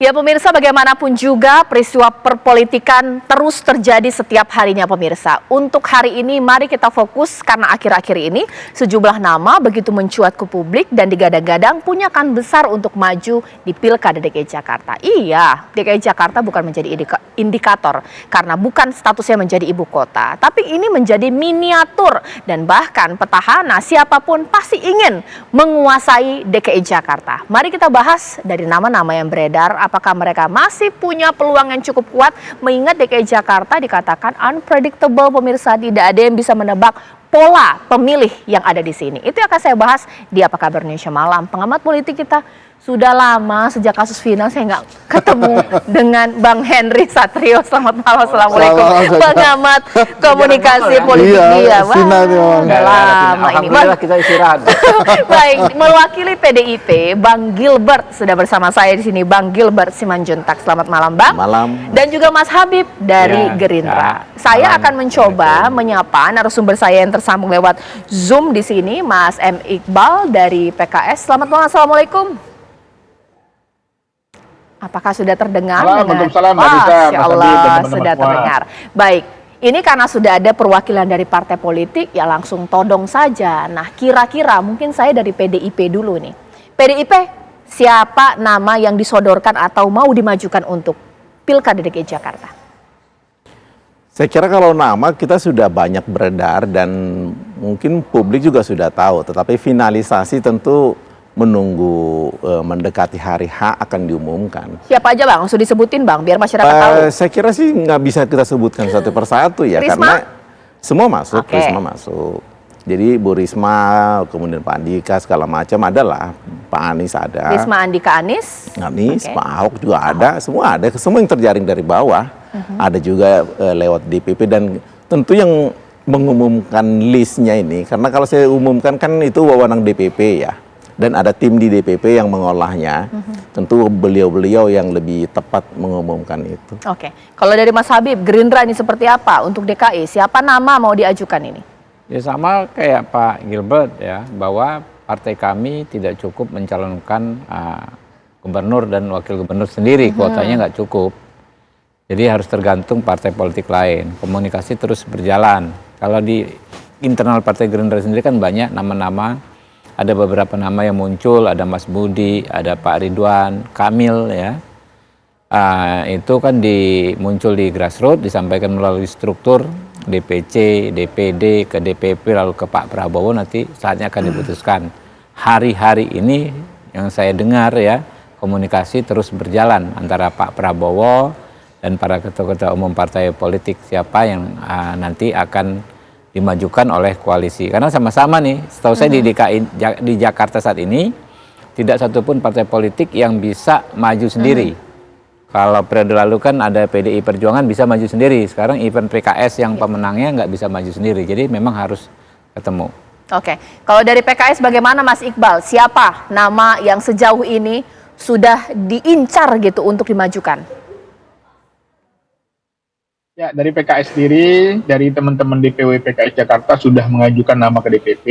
Ya pemirsa, bagaimanapun juga peristiwa perpolitikan terus terjadi setiap harinya pemirsa. Untuk hari ini mari kita fokus karena akhir-akhir ini sejumlah nama begitu mencuat ke publik dan digadang-gadang punya kan besar untuk maju di Pilkada DKI Jakarta. Iya, DKI Jakarta bukan menjadi indikator karena bukan statusnya menjadi ibu kota. Tapi ini menjadi miniatur dan bahkan petahana siapapun pasti ingin menguasai DKI Jakarta. Mari kita bahas dari nama-nama yang beredar. Apakah mereka masih punya peluang yang cukup kuat mengingat DKI Jakarta dikatakan unpredictable pemirsa, tidak ada yang bisa menebak pola pemilih yang ada di sini. Itu yang akan saya bahas di Apa Kabar Indonesia Malam. Pengamat politik kita sudah lama sejak kasus final saya nggak ketemu dengan Bang Henry Satrio. Selamat malam, assalamualaikum. Pengamat komunikasi politik dia. Wah, udah lama ini. Alhamdulillah kita istirahat. Baik, mewakili PDIP, Bang Gilbert sudah bersama saya di sini. Bang Gilbert Simanjuntak, selamat malam Bang. Malam. Dan juga Mas Habib dari Gerindra. Saya akan mencoba menyapa narasumber saya yang tersambung lewat Zoom di sini, Mas M. Iqbal dari PKS. Selamat malam, assalamualaikum. Apakah sudah terdengar? Waalaikumsalam, Masya Allah, sudah terdengar. Baik, ini karena sudah ada perwakilan dari partai politik, ya langsung todong saja. Nah, kira-kira mungkin saya dari PDIP dulu nih. PDIP, siapa nama yang disodorkan atau mau dimajukan untuk Pilkada DKI Jakarta? Saya kira kalau nama kita sudah banyak beredar dan mungkin publik juga sudah tahu. Tetapi finalisasi tentu menunggu mendekati hari H akan diumumkan. Siapa aja Bang? Langsung disebutin Bang, biar masyarakat tahu. Saya kira sih nggak bisa kita sebutkan satu persatu ya. Risma? Karena semua masuk, Oke. Risma masuk. Jadi Bu Risma, kemudian Pak Andika segala macam adalah, Pak Anies ada. Risma, Andika, Anies. Anies, Oke. Pak Ahok juga ada, semua ada. Semua yang terjaring dari bawah. Ada juga lewat DPP dan tentu yang mengumumkan listnya ini. Karena kalau saya umumkan kan itu wewenang DPP ya. Dan ada tim di DPP yang mengolahnya. Tentu beliau-beliau yang lebih tepat mengumumkan itu. Oke, kalau dari Mas Habib, Gerindra ini seperti apa untuk DKI? Siapa nama mau diajukan ini? Ya sama kayak Pak Gilbert ya, bahwa partai kami tidak cukup mencalonkan gubernur dan wakil gubernur sendiri, kuotanya nggak cukup. Jadi harus tergantung partai politik lain. Komunikasi terus berjalan. Kalau di internal partai Gerindra sendiri kan banyak nama-nama, ada beberapa nama yang muncul, ada Mas Budi, ada Pak Ridwan Kamil ya. Itu kan muncul di grassroots, disampaikan melalui struktur DPC, DPD, ke DPP, lalu ke Pak Prabowo, nanti saatnya akan diputuskan. Hari-hari ini yang saya dengar ya, komunikasi terus berjalan antara Pak Prabowo dan para ketua-ketua umum partai politik siapa yang nanti akan dimajukan oleh koalisi. Karena sama-sama nih, setahu saya di Jakarta saat ini, tidak satupun partai politik yang bisa maju sendiri. Kalau periode lalu kan ada PDI Perjuangan bisa maju sendiri. Sekarang event PKS yang pemenangnya nggak bisa maju sendiri. Jadi memang harus ketemu. Oke, kalau dari PKS bagaimana Mas Iqbal? Siapa nama yang sejauh ini sudah diincar gitu untuk dimajukan? Ya, dari PKS sendiri, dari teman-teman DPW PKS Jakarta sudah mengajukan nama ke DPP,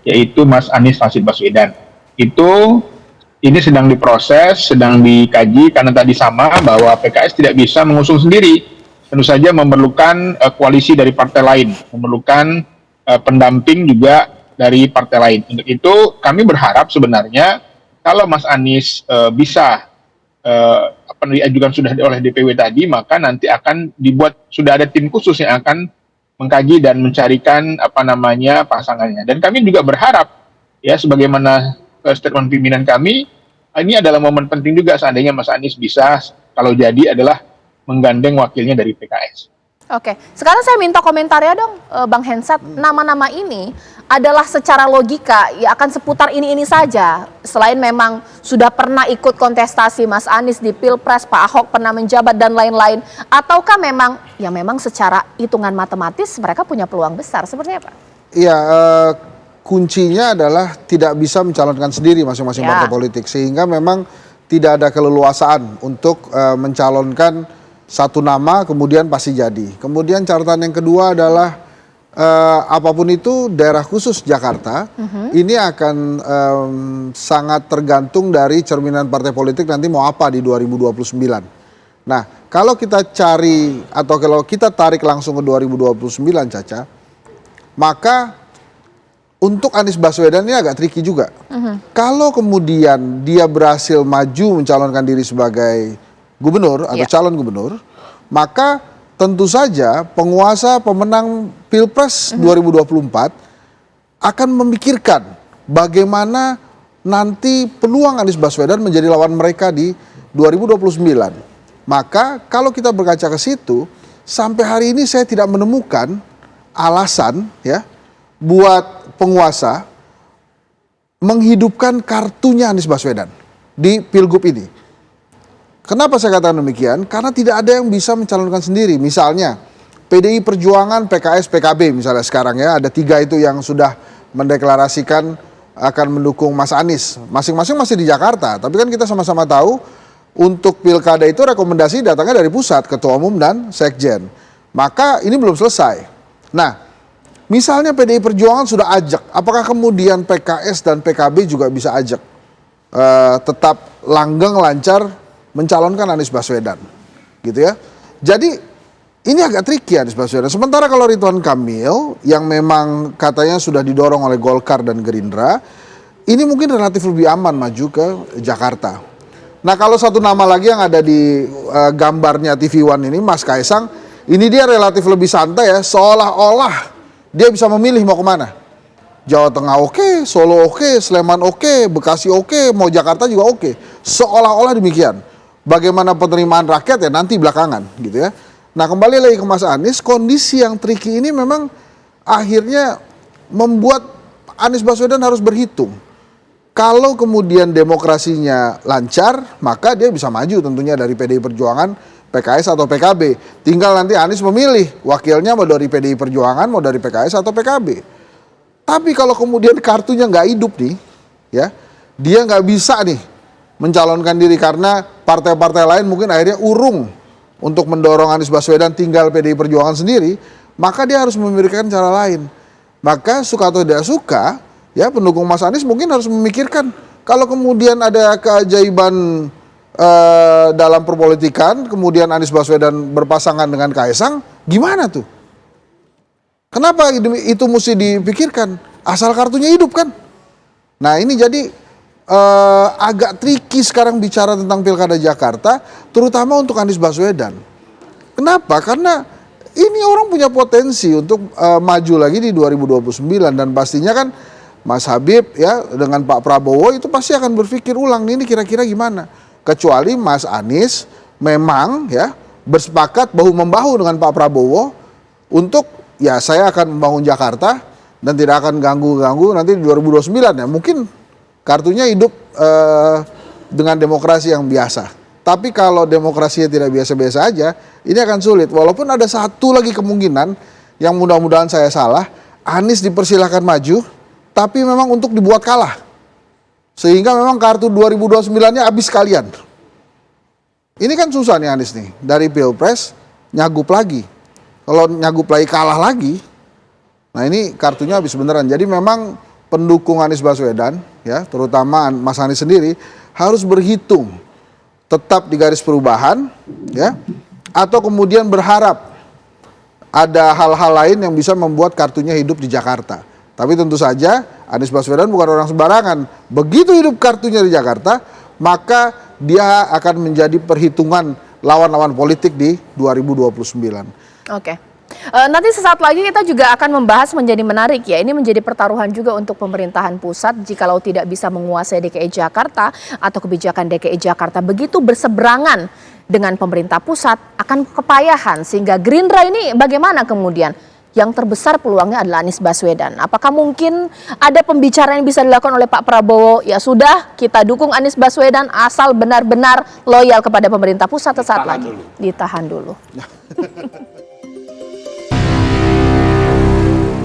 yaitu Mas Anies Rashid Baswedan. Ini sedang diproses, sedang dikaji, karena tadi sama bahwa PKS tidak bisa mengusung sendiri. Tentu saja memerlukan koalisi dari partai lain, memerlukan pendamping juga dari partai lain. Untuk itu kami berharap sebenarnya kalau Mas Anies bisa diajukan sudah oleh DPW tadi, maka nanti akan dibuat, sudah ada tim khusus yang akan mengkaji dan mencarikan pasangannya. Dan kami juga berharap ya, sebagaimana statement pimpinan kami, ini adalah momen penting juga seandainya Mas Anies bisa, kalau jadi adalah menggandeng wakilnya dari PKS. Oke, sekarang saya minta komentarnya dong Bang Hensat, nama-nama ini adalah secara logika ya akan seputar ini saja. Selain memang sudah pernah ikut kontestasi Mas Anies di Pilpres, Pak Ahok pernah menjabat dan lain-lain, ataukah memang secara hitungan matematis mereka punya peluang besar, seperti apa? Iya, kuncinya adalah tidak bisa mencalonkan sendiri masing-masing partai politik, sehingga memang tidak ada keleluasaan untuk mencalonkan satu nama kemudian pasti jadi. Kemudian catatan yang kedua adalah apapun itu daerah khusus Jakarta ini akan sangat tergantung dari cerminan partai politik nanti mau apa di 2029. Nah, kalau kita cari atau kalau kita tarik langsung ke 2029, Caca, maka untuk Anies Baswedan ini agak tricky juga. Kalau kemudian dia berhasil maju mencalonkan diri sebagai gubernur atau calon gubernur, maka tentu saja penguasa pemenang Pilpres 2024 akan memikirkan bagaimana nanti peluang Anies Baswedan menjadi lawan mereka di 2029. Maka kalau kita berkaca ke situ, sampai hari ini saya tidak menemukan alasan ya buat penguasa menghidupkan kartunya Anies Baswedan di Pilgub ini. Kenapa saya katakan demikian? Karena tidak ada yang bisa mencalonkan sendiri. Misalnya PDI Perjuangan, PKS, PKB misalnya sekarang ya, ada 3 itu yang sudah mendeklarasikan akan mendukung Mas Anies. Masing-masing masih di Jakarta, tapi kan kita sama-sama tahu untuk pilkada itu rekomendasi datangnya dari pusat, ketua umum dan sekjen. Maka ini belum selesai. Nah, misalnya PDI Perjuangan sudah ajak, apakah kemudian PKS dan PKB juga bisa ajak? Tetap langgeng, lancar mencalonkan Anies Baswedan, gitu ya. Jadi ini agak tricky Anies Baswedan. Sementara kalau Ridwan Kamil yang memang katanya sudah didorong oleh Golkar dan Gerindra, ini mungkin relatif lebih aman maju ke Jakarta. Nah, kalau satu nama lagi yang ada di gambarnya TV One ini, Mas Kaisang, ini dia relatif lebih santai ya, seolah-olah dia bisa memilih mau kemana. Jawa Tengah oke, Solo oke, Sleman oke, Bekasi oke, mau Jakarta juga oke. Seolah-olah demikian. Bagaimana penerimaan rakyat ya nanti belakangan gitu ya. Nah, kembali lagi ke Mas Anies, kondisi yang tricky ini memang akhirnya membuat Anies Baswedan harus berhitung. Kalau kemudian demokrasinya lancar, maka dia bisa maju tentunya dari PDI Perjuangan, PKS atau PKB. Tinggal nanti Anies memilih wakilnya mau dari PDI Perjuangan, mau dari PKS atau PKB. Tapi kalau kemudian kartunya nggak hidup nih, ya, dia nggak bisa nih mencalonkan diri karena partai-partai lain mungkin akhirnya urung untuk mendorong Anies Baswedan, tinggal PDI Perjuangan sendiri, maka dia harus memikirkan cara lain. Maka suka atau tidak suka, ya pendukung Mas Anies mungkin harus memikirkan kalau kemudian ada keajaiban dalam perpolitikan, kemudian Anies Baswedan berpasangan dengan Kaisang, gimana tuh? Kenapa itu mesti dipikirkan? Asal kartunya hidup kan? Nah, ini jadi agak tricky sekarang bicara tentang Pilkada Jakarta, terutama untuk Anies Baswedan. Kenapa? Karena ini orang punya potensi untuk maju lagi di 2029 dan pastinya kan Mas Habib ya dengan Pak Prabowo itu pasti akan berpikir ulang ini kira-kira gimana. Kecuali Mas Anies memang ya bersepakat bahu-membahu dengan Pak Prabowo untuk ya saya akan membangun Jakarta dan tidak akan ganggu-ganggu nanti di 2029 ya. Mungkin kartunya hidup dengan demokrasi yang biasa. Tapi kalau demokrasinya tidak biasa-biasa aja, ini akan sulit. Walaupun ada satu lagi kemungkinan yang mudah-mudahan saya salah, Anies dipersilakan maju, tapi memang untuk dibuat kalah. Sehingga memang kartu 2029-nya habis sekalian. Ini kan susah nih Anies nih, dari Pilpres nyagup lagi. Kalau nyagup lagi kalah lagi, nah ini kartunya habis beneran. Jadi memang pendukung Anies Baswedan, ya terutama Mas Anies sendiri harus berhitung tetap di garis perubahan, ya, atau kemudian berharap ada hal-hal lain yang bisa membuat kartunya hidup di Jakarta. Tapi tentu saja Anies Baswedan bukan orang sembarangan. Begitu hidup kartunya di Jakarta, maka dia akan menjadi perhitungan lawan-lawan politik di 2029. Oke. Nanti sesaat lagi kita juga akan membahas menjadi menarik ya. Ini menjadi pertaruhan juga untuk pemerintahan pusat jikalau tidak bisa menguasai DKI Jakarta atau kebijakan DKI Jakarta begitu berseberangan dengan pemerintah pusat akan kepayahan sehingga Gerindra ini bagaimana kemudian? Yang terbesar peluangnya adalah Anies Baswedan. Apakah mungkin ada pembicaraan yang bisa dilakukan oleh Pak Prabowo? Ya sudah, kita dukung Anies Baswedan asal benar-benar loyal kepada pemerintah pusat sesaat lagi. Ditahan dulu.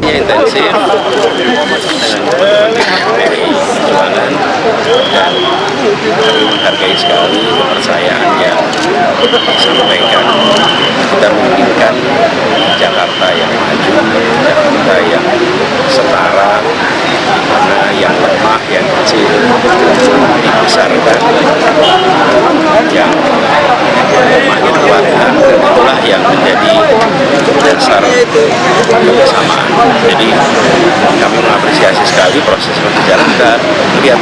Intensif dengan perjuangan dan kami menghargai sekali kepercayaan yang sampaikan. Kita menginginkan Jakarta yang maju, Jakarta yang setara, di mana yang lemah, yang kecil dibesarkan, yang lemahnya dikuatkan, dan itulah yang menjadi dasar kebersamaan. Jadi kami mengapresiasi sekali proses yang dijalankan. Lihat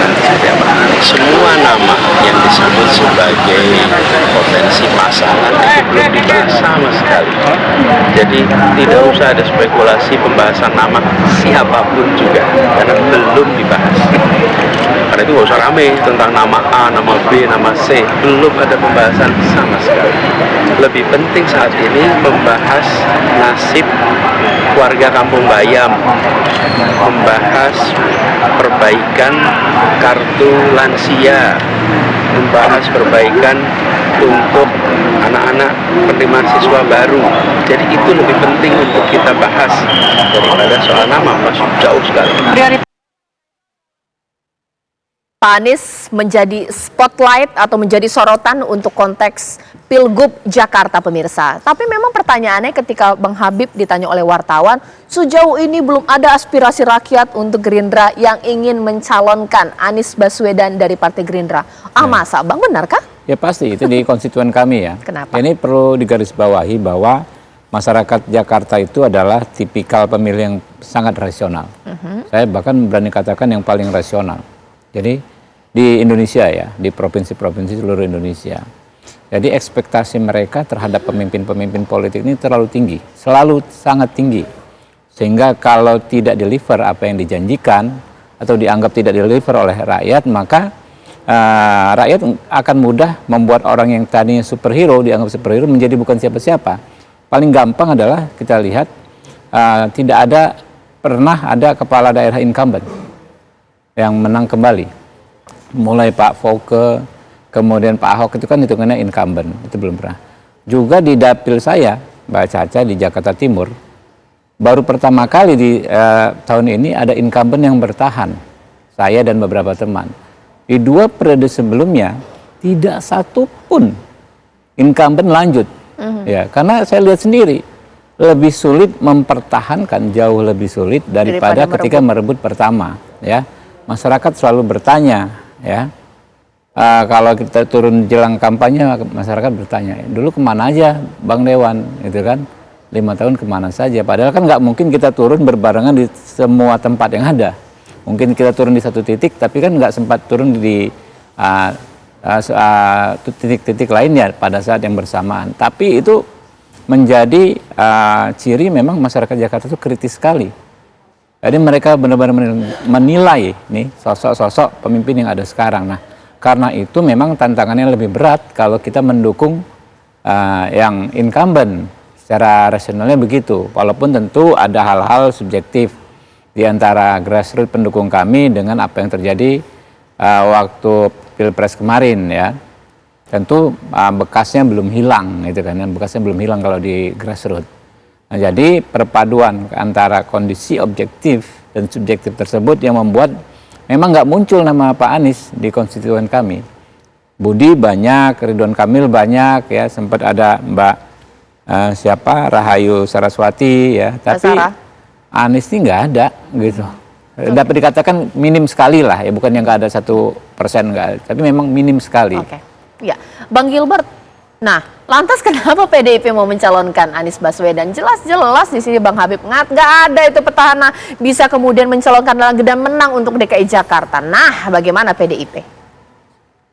nanti seperti apa. Semua nama yang disebut sebagai potensi pasangan itu belum dibahas sama sekali. Jadi tidak usah ada spekulasi pembahasan nama siapapun juga, karena belum dibahas. Karena itu nggak usah rame tentang nama A, nama B, nama C. Belum ada pembahasan sama sekali. Lebih penting saat ini membahas nasib warga Kampung Bayam, membahas perbaikan kartu lansia, membahas perbaikan untuk anak-anak penerima siswa baru. Jadi itu lebih penting untuk kita bahas daripada soal nama, masih jauh sekali. Pak Anies menjadi spotlight atau menjadi sorotan untuk konteks Pilgub Jakarta, pemirsa. Tapi memang pertanyaannya ketika Bang Habib ditanya oleh wartawan, sejauh ini belum ada aspirasi rakyat untuk Gerindra yang ingin mencalonkan Anies Baswedan dari Partai Gerindra. Masa Bang, benarkah? Ya pasti, itu di konstituen kami ya. Kenapa? Ini perlu digarisbawahi bahwa masyarakat Jakarta itu adalah tipikal pemilih yang sangat rasional. Saya bahkan berani katakan yang paling rasional. Jadi di Indonesia ya, di provinsi-provinsi seluruh Indonesia. Jadi ekspektasi mereka terhadap pemimpin-pemimpin politik ini terlalu tinggi, selalu sangat tinggi. Sehingga kalau tidak deliver apa yang dijanjikan atau dianggap tidak deliver oleh rakyat, maka rakyat akan mudah membuat orang yang tadinya superhero, dianggap superhero, menjadi bukan siapa-siapa. Paling gampang adalah kita lihat tidak pernah ada kepala daerah incumbent yang menang kembali. Mulai Pak Foke, kemudian Pak Ahok itu kan hitungannya incumbent, itu belum pernah. Juga di dapil saya, Mbak Caca di Jakarta Timur, baru pertama kali di tahun ini ada incumbent yang bertahan, saya dan beberapa teman. Di 2 periode sebelumnya tidak satu pun incumbent lanjut, ya karena saya lihat sendiri lebih sulit mempertahankan, jauh lebih sulit daripada ketika merebut pertama, ya. Masyarakat selalu bertanya, ya. Kalau kita turun jelang kampanye, masyarakat bertanya, dulu kemana aja Bang Dewan, gitu kan? 5 tahun kemana saja? Padahal kan nggak mungkin kita turun berbarengan di semua tempat yang ada. Mungkin kita turun di satu titik, tapi kan nggak sempat turun di titik-titik lainnya pada saat yang bersamaan. Tapi itu menjadi ciri memang masyarakat Jakarta itu kritis sekali. Jadi mereka benar-benar menilai nih sosok-sosok pemimpin yang ada sekarang. Nah, karena itu memang tantangannya lebih berat kalau kita mendukung yang incumbent. Secara rasionalnya begitu. Walaupun tentu ada hal-hal subjektif di antara grassroots pendukung kami dengan apa yang terjadi waktu Pilpres kemarin ya. Tentu bekasnya belum hilang gitu kan. Bekasnya belum hilang kalau di grassroots. Nah, jadi perpaduan antara kondisi objektif dan subjektif tersebut yang membuat memang nggak muncul nama Pak Anies di konstituen kami. Budi banyak, Ridwan Kamil banyak, ya sempat ada Mbak Rahayu Saraswati, ya. Tapi Anies ini nggak ada, gitu. Dapat dikatakan minim sekali lah, ya bukan yang nggak ada 1% nggak, tapi memang minim sekali. Oke, ya, Bang Gilbert. Nah, lantas kenapa PDIP mau mencalonkan Anies Baswedan? Jelas-jelas di sini Bang Habib nggak ada itu petahana bisa kemudian mencalonkan dan menang untuk DKI Jakarta. Nah, bagaimana PDIP?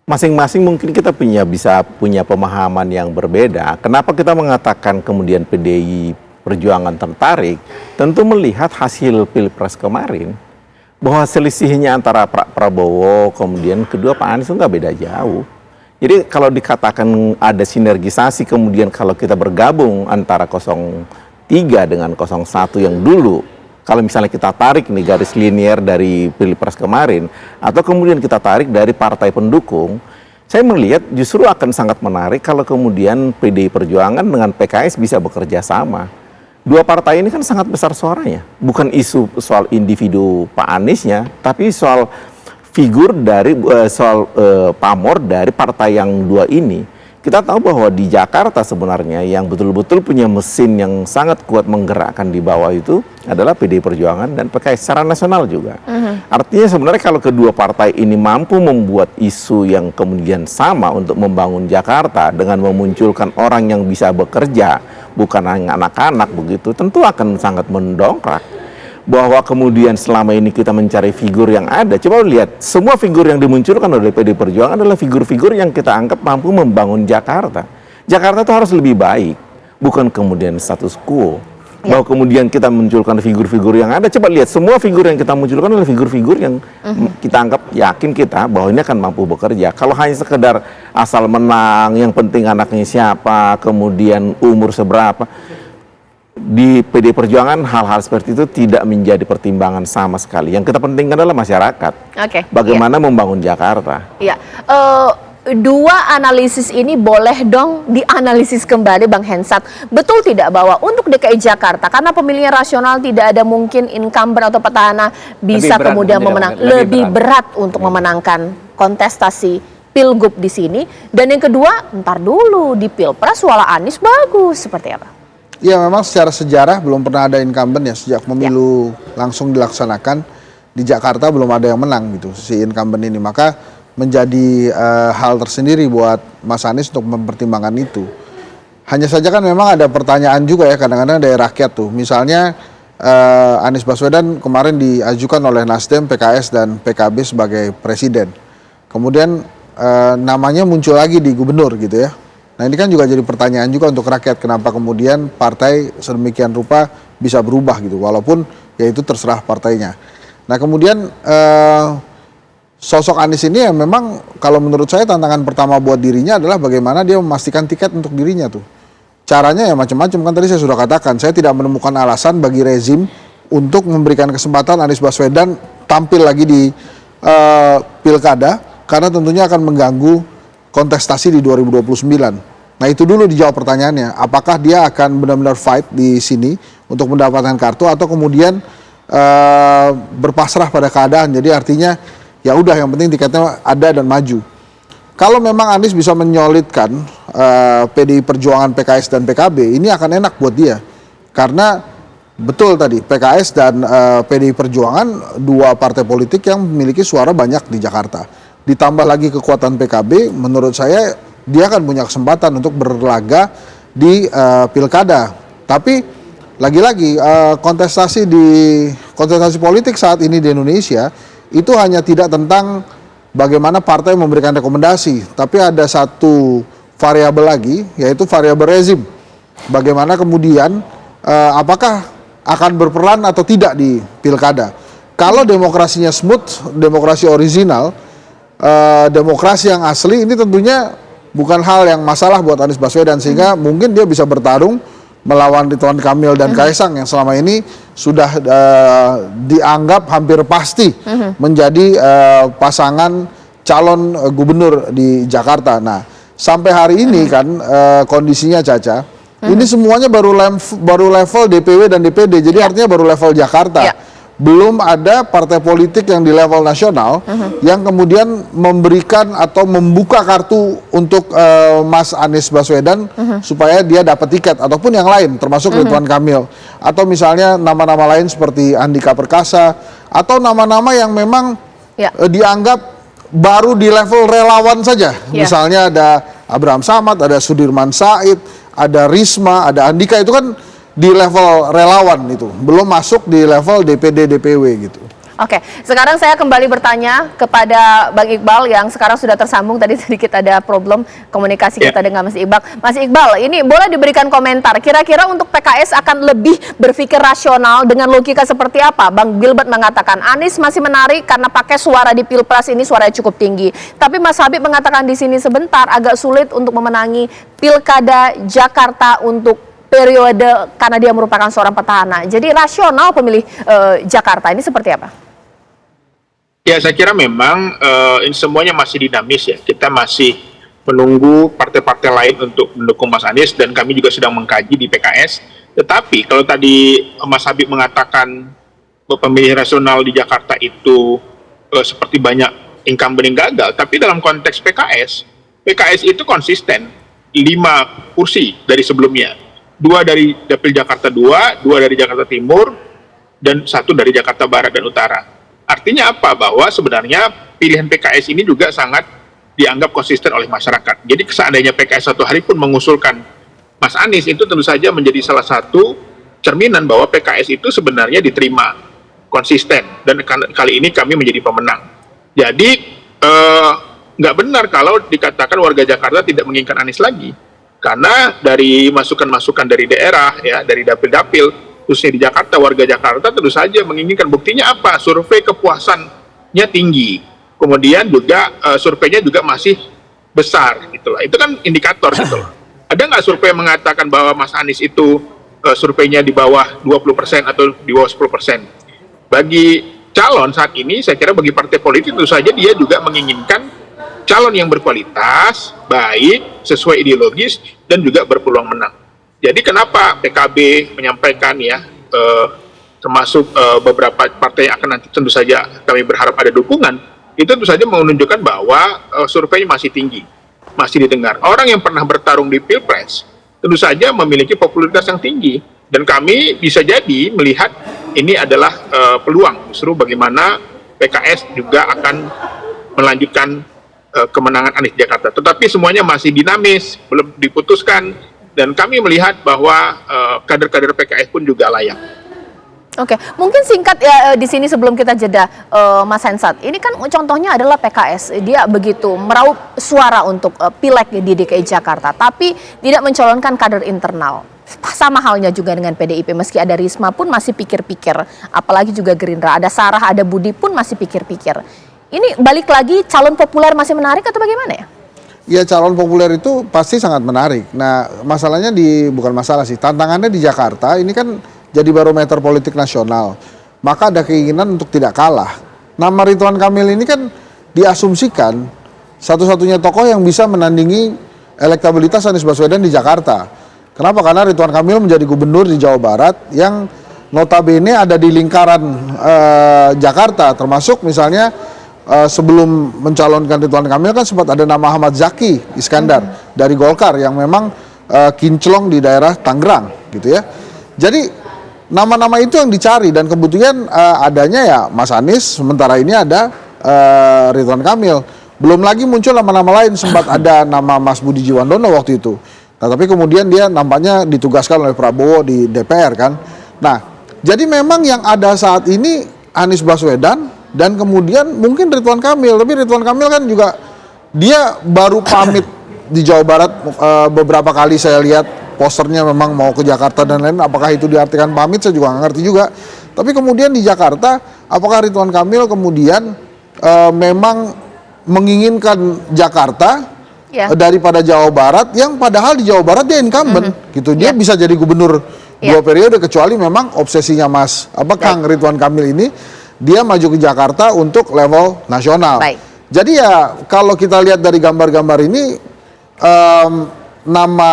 Masing-masing mungkin kita bisa punya pemahaman yang berbeda. Kenapa kita mengatakan kemudian PDI Perjuangan tertarik? Tentu melihat hasil Pilpres kemarin bahwa selisihnya antara Pak Prabowo kemudian kedua Pak Anies itu nggak beda jauh. Jadi kalau dikatakan ada sinergisasi kemudian kalau kita bergabung antara 03 dengan 01 yang dulu, kalau misalnya kita tarik nih garis linier dari Pilpres kemarin, atau kemudian kita tarik dari partai pendukung, saya melihat justru akan sangat menarik kalau kemudian PDI Perjuangan dengan PKS bisa bekerja sama. 2 partai ini kan sangat besar suaranya, bukan isu soal individu Pak Aniesnya, tapi soal figur dari soal pamor dari partai yang 2 ini. Kita tahu bahwa di Jakarta sebenarnya yang betul-betul punya mesin yang sangat kuat menggerakkan di bawah itu adalah PDI Perjuangan dan PKS secara nasional juga. Artinya sebenarnya kalau kedua partai ini mampu membuat isu yang kemudian sama untuk membangun Jakarta dengan memunculkan orang yang bisa bekerja, bukan hanya anak-anak begitu, tentu akan sangat mendongkrak. Bahwa kemudian selama ini kita mencari figur yang ada. Coba lihat, semua figur yang dimunculkan oleh PDI Perjuangan adalah figur-figur yang kita anggap mampu membangun Jakarta. Jakarta itu harus lebih baik, bukan kemudian status quo. Bahwa kemudian kita munculkan figur-figur yang ada. Coba lihat, semua figur yang kita munculkan adalah figur-figur yang kita anggap yakin kita bahwa ini akan mampu bekerja. Kalau hanya sekedar asal menang, yang penting anaknya siapa, kemudian umur seberapa, di PDI Perjuangan hal-hal seperti itu tidak menjadi pertimbangan sama sekali. Yang kita pentingkan adalah masyarakat. Bagaimana membangun Jakarta. Iya. Dua analisis ini boleh dong dianalisis kembali Bang Hensat. Betul tidak bahwa untuk DKI Jakarta karena pemilihnya rasional tidak ada mungkin incumbent atau petahana bisa kemudian memenang, lebih berat untuk memenangkan kontestasi Pilgub di sini. Dan yang kedua, ntar dulu di Pilpres suara Anies bagus, seperti apa? Ya memang secara sejarah belum pernah ada incumbent ya sejak pemilu langsung dilaksanakan di Jakarta belum ada yang menang gitu si incumbent ini, maka menjadi hal tersendiri buat Mas Anies untuk mempertimbangkan itu. Hanya saja kan memang ada pertanyaan juga ya kadang-kadang dari rakyat tuh, misalnya Anies Baswedan kemarin diajukan oleh Nasdem, PKS dan PKB sebagai presiden, kemudian namanya muncul lagi di gubernur gitu ya. Nah ini kan juga jadi pertanyaan juga untuk rakyat, kenapa kemudian partai sedemikian rupa bisa berubah gitu, walaupun ya itu terserah partainya. Nah kemudian sosok Anies ini ya memang kalau menurut saya tantangan pertama buat dirinya adalah bagaimana dia memastikan tiket untuk dirinya tuh. Caranya ya macam-macam, kan tadi saya sudah katakan, saya tidak menemukan alasan bagi rezim untuk memberikan kesempatan Anies Baswedan tampil lagi di pilkada, karena tentunya akan mengganggu kontestasi di 2029. Nah itu dulu dijawab pertanyaannya, apakah dia akan benar-benar fight di sini untuk mendapatkan kartu atau kemudian berpasrah pada keadaan. Jadi artinya ya udah yang penting tiketnya ada dan maju. Kalau memang Anies bisa menyolidkan PDI Perjuangan, PKS dan PKB, ini akan enak buat dia. Karena betul tadi PKS dan PDI Perjuangan dua partai politik yang memiliki suara banyak di Jakarta. Ditambah lagi kekuatan PKB, menurut saya dia akan punya kesempatan untuk berlaga di pilkada. Tapi lagi-lagi kontestasi politik saat ini di Indonesia itu hanya tidak tentang bagaimana partai memberikan rekomendasi, tapi ada satu variabel lagi, yaitu variabel rezim. Bagaimana kemudian apakah akan berperan atau tidak di pilkada. Kalau demokrasinya smooth, demokrasi original, demokrasi yang asli, ini tentunya bukan hal yang masalah buat Anies Baswedan, sehingga mungkin dia bisa bertarung melawan Ridwan Kamil dan Kaisang yang selama ini sudah dianggap hampir pasti menjadi pasangan calon gubernur di Jakarta. Nah sampai hari ini kan kondisinya Caca, ini semuanya baru level DPW dan DPD, jadi artinya baru level Jakarta. Belum ada partai politik yang di level nasional yang kemudian memberikan atau membuka kartu untuk Mas Anies Baswedan supaya dia dapat tiket, ataupun yang lain termasuk Ridwan Kamil, atau misalnya nama-nama lain seperti Andika Perkasa, atau nama-nama yang memang dianggap baru di level relawan saja. Misalnya ada Abraham Samad, ada Sudirman Said, ada Risma, ada Andika, itu kan di level relawan, itu belum masuk di level DPD DPW gitu. Oke, sekarang saya kembali bertanya kepada Bang Iqbal yang sekarang sudah tersambung. Tadi sedikit ada problem komunikasi kita dengan Mas Iqbal. Mas Iqbal, ini boleh diberikan komentar, kira-kira untuk PKS akan lebih berpikir rasional dengan logika seperti apa? Bang Gilbert mengatakan Anies masih menarik karena pakai suara di Pilpres ini suaranya cukup tinggi. Tapi Mas Habib mengatakan di sini sebentar agak sulit untuk memenangi Pilkada Jakarta untuk periode karena dia merupakan seorang petahana. Jadi rasional pemilih Jakarta ini seperti apa? Ya, saya kira memang ini semuanya masih dinamis ya. Kita masih menunggu partai-partai lain untuk mendukung Mas Anies, dan kami juga sedang mengkaji di PKS. Tetapi kalau tadi Mas Habib mengatakan pemilih rasional di Jakarta itu seperti banyak incumbent yang gagal, tapi dalam konteks PKS itu konsisten. 5 kursi dari sebelumnya. 2 dari Dapil Jakarta 2, 2 dari Jakarta Timur, dan 1 dari Jakarta Barat dan Utara. Artinya apa? Bahwa sebenarnya pilihan PKS ini juga sangat dianggap konsisten oleh masyarakat. Jadi seandainya PKS satu hari pun mengusulkan Mas Anies, itu tentu saja menjadi salah satu cerminan bahwa PKS itu sebenarnya diterima konsisten, dan kali ini kami menjadi pemenang. Jadi nggak benar kalau dikatakan warga Jakarta tidak menginginkan Anies lagi, karena dari masukan-masukan dari daerah, ya, dari dapil-dapil, khususnya di Jakarta, warga Jakarta tentu saja menginginkan. Buktinya apa? Survei kepuasannya tinggi, kemudian juga surveinya juga masih besar, gitulah. Itu kan indikator, gitu loh. Ada nggak survei yang mengatakan bahwa Mas Anies itu surveinya di bawah 20% atau di bawah 10%? Bagi calon saat ini, saya kira bagi partai politik tentu saja dia juga menginginkan calon yang berkualitas, baik, sesuai ideologis, dan juga berpeluang menang. Jadi kenapa PKB menyampaikan, ya, termasuk beberapa partai yang akan nanti tentu saja kami berharap ada dukungan, itu tentu saja menunjukkan bahwa survei masih tinggi, masih didengar. Orang yang pernah bertarung di Pilpres tentu saja memiliki popularitas yang tinggi, dan kami bisa jadi melihat ini adalah peluang justru bagaimana PKS juga akan melanjutkan kemenangan Anies Jakarta. Tetapi semuanya masih dinamis, belum diputuskan, dan kami melihat bahwa kader-kader PKS pun juga layak. Oke, mungkin singkat ya di sini sebelum kita jeda, Mas Hensat. Ini kan contohnya adalah PKS, dia begitu meraup suara untuk pileg di DKI Jakarta, tapi tidak mencalonkan kader internal. Sama halnya juga dengan PDIP, meski ada Risma pun masih pikir-pikir, apalagi juga Gerindra, ada Sarah, ada Budi pun masih pikir-pikir. Ini balik lagi, calon populer masih menarik atau bagaimana ya? Ya, calon populer itu pasti sangat menarik. Nah, masalahnya bukan masalah sih, tantangannya di Jakarta ini kan jadi barometer politik nasional. Maka ada keinginan untuk tidak kalah. Nama Ridwan Kamil ini kan diasumsikan satu-satunya tokoh yang bisa menandingi elektabilitas Anies Baswedan di Jakarta. Kenapa? Karena Ridwan Kamil menjadi gubernur di Jawa Barat yang notabene ada di lingkaran Jakarta, termasuk misalnya sebelum mencalonkan Ridwan Kamil kan sempat ada nama Ahmad Zaki Iskandar dari Golkar yang memang kinclong di daerah Tangerang, gitu ya. Jadi nama-nama itu yang dicari, dan kebetulan adanya ya Mas Anies, sementara ini ada Ridwan Kamil. Belum lagi muncul nama-nama lain, sempat ada nama Mas Budi Jiwandono waktu itu. Nah, tapi kemudian dia nampaknya ditugaskan oleh Prabowo di DPR kan. Nah, jadi memang yang ada saat ini Anies Baswedan dan kemudian mungkin Ridwan Kamil. Tapi Ridwan Kamil kan juga dia baru pamit di Jawa Barat beberapa kali saya lihat posternya memang mau ke Jakarta dan lain. Apakah itu diartikan pamit saya juga nggak ngerti juga. Tapi kemudian di Jakarta apakah Ridwan Kamil kemudian memang menginginkan Jakarta daripada Jawa Barat, yang padahal di Jawa Barat dia incumbent gitu. Dia bisa jadi gubernur 2 periode, kecuali memang obsesinya Kang Ridwan Kamil ini dia maju ke Jakarta untuk level nasional. Jadi ya kalau kita lihat dari gambar-gambar ini nama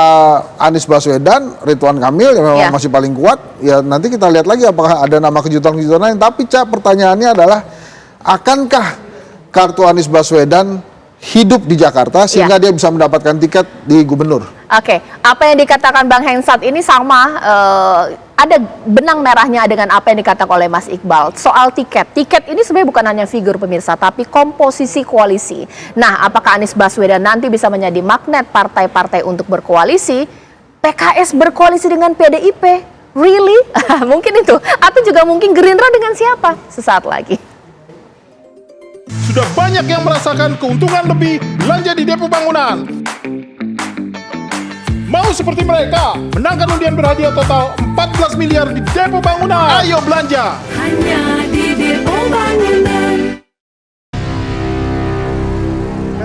Anies Baswedan, Ridwan Kamil yang memang masih paling kuat. Ya nanti kita lihat lagi apakah ada nama kejutan-kejutan lain. Tapi pertanyaannya adalah, akankah kartu Anies Baswedan hidup di Jakarta sehingga dia bisa mendapatkan tiket di gubernur? Oke, apa yang dikatakan Bang Hensat ini sama, ada benang merahnya dengan apa yang dikatakan oleh Mas Iqbal soal tiket. Tiket ini sebenarnya bukan hanya figur pemirsa, tapi komposisi koalisi. Nah, apakah Anies Baswedan nanti bisa menjadi magnet partai-partai untuk berkoalisi? PKS berkoalisi dengan PDIP? Really? Mungkin itu. Atau juga mungkin Gerindra dengan siapa? Sesaat lagi. Sudah banyak yang merasakan keuntungan lebih belanja di Depo Bangunan. Mau seperti mereka, menangkan undian berhadiah total 14 miliar di Depo Bangunan. Ayo belanja! Hanya di Depo Bangunan.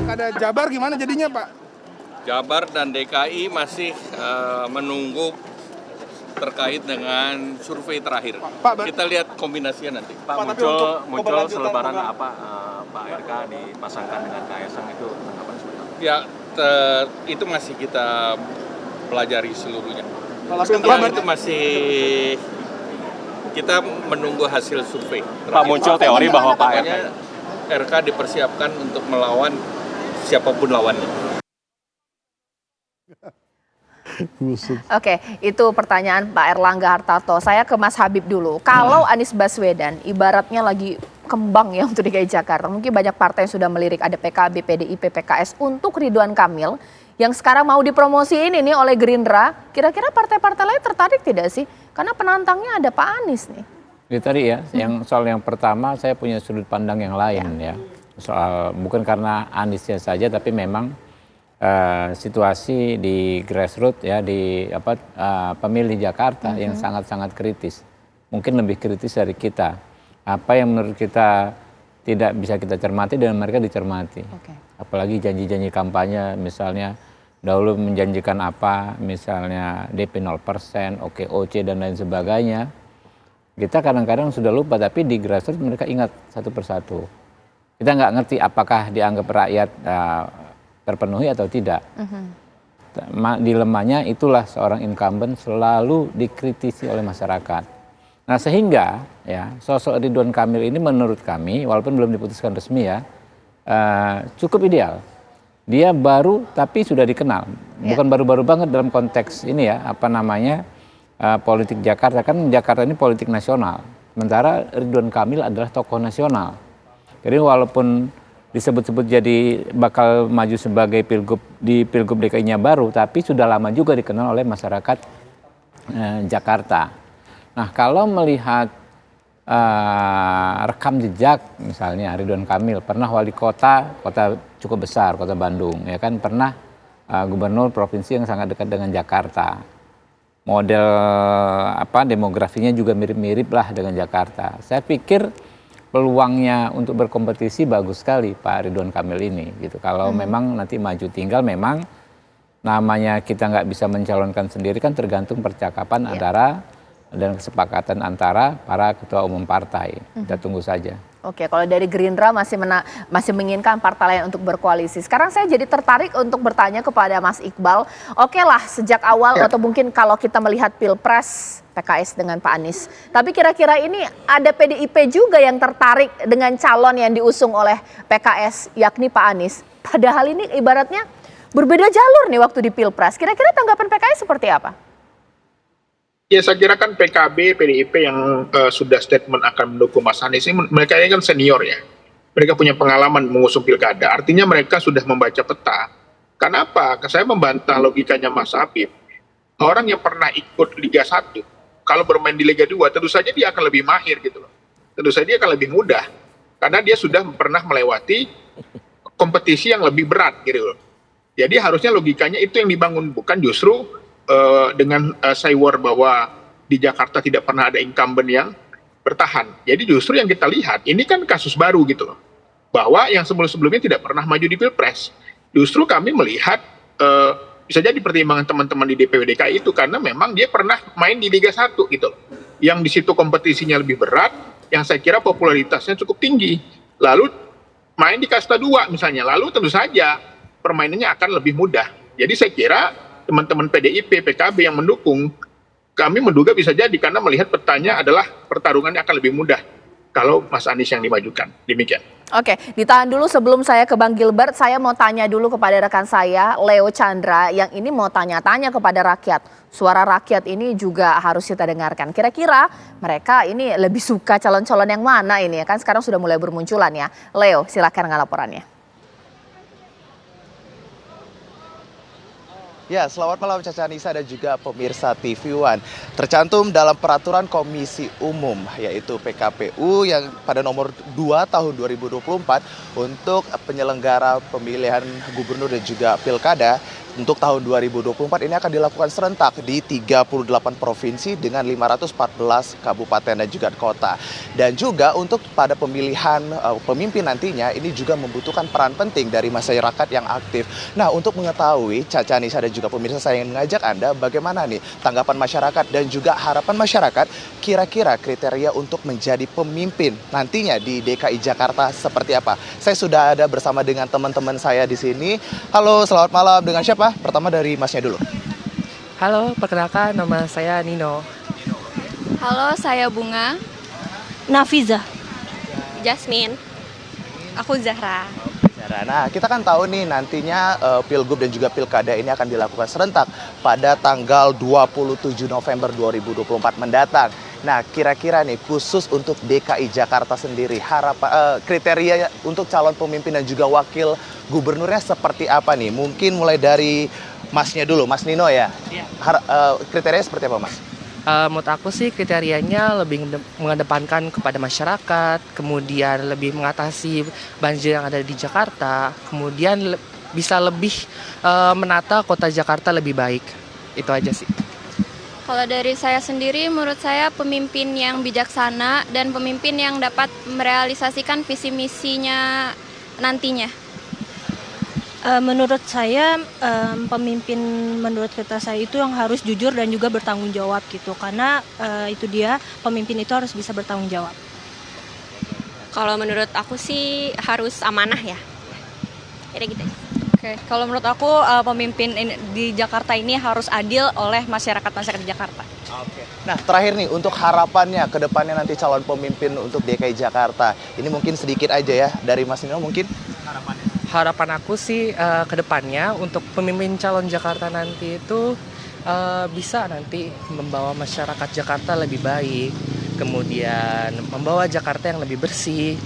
Ada Jabar gimana jadinya, Pak? Jabar dan DKI masih menunggu terkait dengan survei terakhir. Kita lihat kombinasinya nanti. Pak, muncul selebaran apa Pak RK dipasangkan dengan Kaisang itu apa sebenarnya? Ya, itu masih kita pelajari seluruhnya. Itu masih kita menunggu hasil survei. Pak, muncul teori bahwa Pak RK dipersiapkan untuk melawan siapapun lawannya. Oke, itu pertanyaan Pak Erlangga Hartarto. Saya ke Mas Habib dulu. Kalau Anies Baswedan ibaratnya lagi kembang ya untuk DKI Jakarta. Mungkin banyak partai yang sudah melirik, ada PKB, PDIP, PKS. Untuk Ridwan Kamil yang sekarang mau dipromosiin ini oleh Gerindra, kira-kira partai-partai lain tertarik tidak sih? Karena penantangnya ada Pak Anies nih. Itu tadi ya, soal yang pertama saya punya sudut pandang yang lain ya. Soal bukan karena Aniesnya saja, tapi memang situasi di grassroots ya, di pemilih Jakarta yang sangat-sangat kritis. Mungkin lebih kritis dari kita. Apa yang menurut kita tidak bisa kita cermati dan mereka dicermati. Apalagi janji-janji kampanye, misalnya dahulu menjanjikan apa, misalnya DP 0%, OKOC dan lain sebagainya. Kita kadang-kadang sudah lupa, tapi di grassroots mereka ingat satu persatu. Kita nggak ngerti apakah dianggap rakyat terpenuhi atau tidak. Dilemanya itulah seorang incumbent selalu dikritisi oleh masyarakat. Nah sehingga ya sosok Ridwan Kamil ini menurut kami, walaupun belum diputuskan resmi ya, cukup ideal. Dia baru tapi sudah dikenal. Bukan baru-baru banget dalam konteks ini ya, politik Jakarta. Kan Jakarta ini politik nasional. Sementara Ridwan Kamil adalah tokoh nasional. Jadi walaupun disebut-sebut jadi bakal maju sebagai Pilgub DKI-nya baru, tapi sudah lama juga dikenal oleh masyarakat Jakarta. Nah kalau melihat rekam jejak misalnya Ridwan Kamil pernah wali kota cukup besar, kota Bandung, ya kan, pernah gubernur provinsi yang sangat dekat dengan Jakarta. Model demografinya juga mirip-mirip lah dengan Jakarta. Saya pikir peluangnya untuk berkompetisi bagus sekali Pak Ridwan Kamil ini gitu. Kalau memang nanti maju, tinggal memang namanya kita nggak bisa mencalonkan sendiri, kan tergantung percakapan antara dan kesepakatan antara para ketua umum partai. Kita tunggu saja. Oke, kalau dari Gerindra masih menginginkan partai lain untuk berkoalisi. Sekarang saya jadi tertarik untuk bertanya kepada Mas Iqbal. Oke lah, sejak awal atau mungkin kalau kita melihat Pilpres PKS dengan Pak Anies. Tapi kira-kira ini ada PDIP juga yang tertarik dengan calon yang diusung oleh PKS, yakni Pak Anies. Padahal ini ibaratnya berbeda jalur nih waktu di Pilpres. Kira-kira tanggapan PKS seperti apa? Ya saya kira kan PKB, PDIP yang sudah statement akan mendukung Mas Anies ini, mereka ini kan senior ya. Mereka punya pengalaman mengusung pilkada, artinya mereka sudah membaca peta. Kenapa? Saya membantah logikanya Mas Habib. Orang yang pernah ikut Liga 1, kalau bermain di Liga 2, tentu saja dia akan lebih mahir gitu loh. Tentu saja dia akan lebih mudah, karena dia sudah pernah melewati kompetisi yang lebih berat gitu loh. Jadi harusnya logikanya itu yang dibangun, bukan justru dengan saywar bahwa di Jakarta tidak pernah ada incumbent yang bertahan. Jadi justru yang kita lihat, ini kan kasus baru gitu loh. Bahwa yang sebelum-sebelumnya tidak pernah maju di Pilpres. Justru kami melihat, bisa jadi pertimbangan teman-teman di DPW DKI itu karena memang dia pernah main di Liga 1 gitu loh. Yang di situ kompetisinya lebih berat, yang saya kira popularitasnya cukup tinggi. Lalu main di kasta 2 misalnya, lalu tentu saja permainannya akan lebih mudah. Jadi saya kira teman-teman PDIP, PKB yang mendukung, kami menduga bisa jadi karena melihat petanya adalah pertarungannya akan lebih mudah kalau Mas Anies yang dimajukan. Demikian. Oke, ditahan dulu sebelum saya ke Bang Gilbert, saya mau tanya dulu kepada rekan saya, Leo Chandra, yang ini mau tanya-tanya kepada rakyat. Suara rakyat ini juga harus kita dengarkan. Kira-kira mereka ini lebih suka calon-calon yang mana ini ya kan? Sekarang sudah mulai bermunculan ya. Leo, silakan dengan laporannya. Ya, selamat malam Caca Anissa dan juga pemirsa TV One. Tercantum dalam peraturan Komisi Umum yaitu PKPU yang pada nomor 2 tahun 2024 untuk penyelenggara pemilihan gubernur dan juga pilkada untuk tahun 2024 ini akan dilakukan serentak di 38 provinsi dengan 514 kabupaten dan juga kota. Dan juga untuk pada pemilihan pemimpin nantinya ini juga membutuhkan peran penting dari masyarakat yang aktif. Nah, untuk mengetahui Caca Anissa dan juga pemirsa, saya ingin mengajak Anda bagaimana nih tanggapan masyarakat dan juga harapan masyarakat kira-kira kriteria untuk menjadi pemimpin nantinya di DKI Jakarta seperti apa. Saya sudah ada bersama dengan teman-teman saya di sini. Halo, selamat malam. Dengan siapa? Pertama dari Masnya dulu. Halo, perkenalkan nama saya Nino. Halo, saya Bunga. Nafiza. Jasmine. Aku Zahra. daerah. Nah, kita kan tahu nih nantinya Pilgub dan juga Pilkada ini akan dilakukan serentak pada tanggal 27 November 2024 mendatang. Nah, kira-kira nih khusus untuk DKI Jakarta sendiri, kriteria untuk calon pemimpin dan juga wakil gubernurnya seperti apa nih? Mungkin mulai dari Masnya dulu, Mas Nino ya. Kriterianya seperti apa, Mas? Menurut aku sih kriterianya lebih mengedepankan kepada masyarakat, kemudian lebih mengatasi banjir yang ada di Jakarta, kemudian bisa lebih menata kota Jakarta lebih baik. Itu aja sih. Kalau dari saya sendiri, menurut saya pemimpin yang bijaksana dan pemimpin yang dapat merealisasikan visi misinya nantinya. Menurut saya pemimpin menurut kita saya itu yang harus jujur dan juga bertanggung jawab gitu, karena itu dia pemimpin itu harus bisa bertanggung jawab. Kalau menurut aku sih harus amanah ya. Kira gitu. Oke, kalau menurut aku pemimpin di Jakarta ini harus adil oleh masyarakat di Jakarta. Oke. Nah, terakhir nih untuk harapannya ke depannya nanti calon pemimpin untuk DKI Jakarta. Ini mungkin sedikit aja ya dari Mas Nino mungkin harapannya. Harapan aku sih ke depannya untuk pemimpin calon Jakarta nanti itu bisa nanti membawa masyarakat Jakarta lebih baik, kemudian membawa Jakarta yang lebih bersih,